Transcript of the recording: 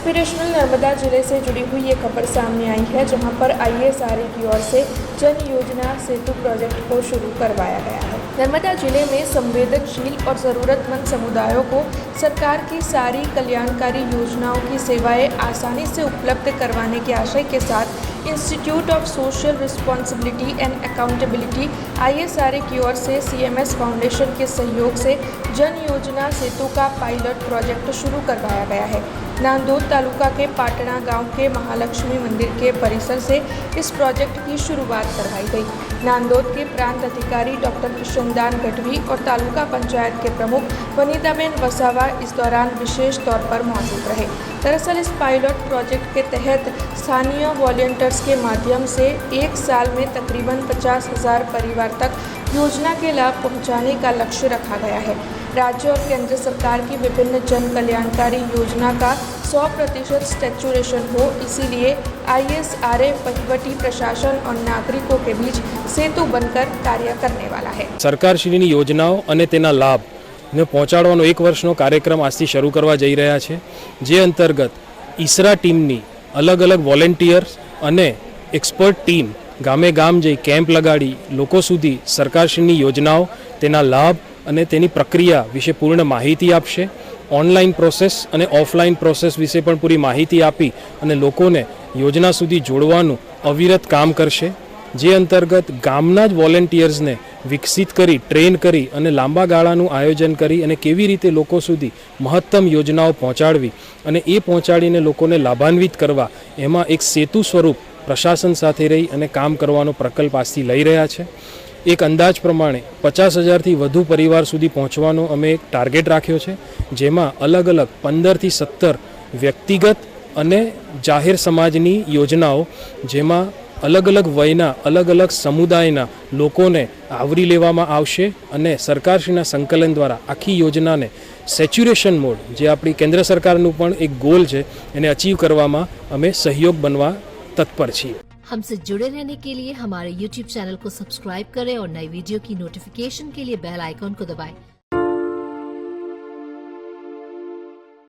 Aspirational Narmada जिले से जुड़ी हुई ये खबर सामने आई है, जहां पर ISRA की ओर से जन योजना सेतु प्रोजेक्ट को शुरू करवाया गया है। नर्मदा जिले में संवेदनशील और ज़रूरतमंद समुदायों को सरकार की सारी कल्याणकारी योजनाओं की सेवाएं आसानी से उपलब्ध करवाने के आशय के साथ institute of social responsibility and accountability ISRA की ओर से CMS फाउंडेशन के सहयोग से जन योजना सेतु का पायलट प्रोजेक्ट शुरू करवाया गया है। नांदोद तालुका के पाटणा गांव के महालक्ष्मी मंदिर के परिसर से इस प्रोजेक्ट की शुरुआत करवाई गई। नांदोद के प्रांत अधिकारी डॉक्टर किशनदान गढ़वी और तालुका पंचायत के प्रमुख वनीताबेन वसावा इस दौरान विशेष तौर पर मौजूद रहे। दरअसल इस पायलट प्रोजेक्ट के तहत स्थानीय वॉलंटियर्स के माध्यम से एक साल में तकरीबन 50,000 परिवार तक योजना के लाभ पहुंचाने का लक्ष्य रखा गया है। राज्य और केंद्र सरकार की विभिन्न जन कल्याणकारी योजना का 100% स्टैचुरेशन हो, इसीलिए ISRA वहीवटी प्रशासन और नागरिकों के बीच सेतु बनकर कार्य करने वाला है। सरकारश्रीनी योजनाओं અને તેના લાભ ને પહોંચાડવાનો 1 વર્ષનો કાર્યક્રમ આજથી શરૂ કરવા જઈ રહ્યા છે, જે અંતર્ગત ISRA ટીમની અલગ અલગ વોલેન્ટિયર્સ અને એક્સપર્ટ ટીમ ગામે ગામ જઈ કેમ્પ લગાડી લોકો સુધી સરકારશ્રીની યોજનાઓ, તેના લાભ અને તેની પ્રક્રિયા વિશે પૂર્ણ માહિતી આપશે। ઓનલાઈન પ્રોસેસ અને ઓફલાઈન પ્રોસેસ વિશે પણ પૂરી માહિતી આપી અને લોકોને યોજના સુધી જોડવાનું અવિરત કામ કરશે, જે અંતર્ગત ગામના જ વોલેન્ટિયર્સને વિકસિત કરી, ટ્રેન કરી અને લાંબા ગાળાનું આયોજન કરી અને કેવી રીતે લોકો સુધી મહત્તમ યોજનાઓ પહોંચાડવી અને એ પહોંચાડીને લોકોને લાભાન્વિત કરવા, એમાં એક સેતુ સ્વરૂપ પ્રશાસન સાથે રહી અને કામ કરવાનો પ્રકલ્પ આજથી લઈ રહ્યા છે। એક અંદાજ પ્રમાણે 50,000થી વધુ પરિવાર સુધી પહોંચવાનો અમે એક ટાર્ગેટ રાખ્યો છે, જેમાં અલગ અલગ 15 થી 17 વ્યક્તિગત અને જાહેર સમાજની યોજનાઓ, જેમાં અલગ અલગ વયના, અલગ અલગ સમુદાયના લોકોને આવરી લેવામાં આવશે અને સરકારશ્રીના સંકલન દ્વારા આખી યોજનાને સેચ્યુરેશન મોડ, જે આપણી કેન્દ્ર સરકારનું પણ એક ગોલ છે, એને અચીવ કરવામાં અમે સહયોગ બનવા તત્પર છીએ। हमसे जुड़े रहने के लिए हमारे YouTube चैनल को सब्सक्राइब करें और नई वीडियो की नोटिफिकेशन के लिए बेल आइकॉन को दबाएं।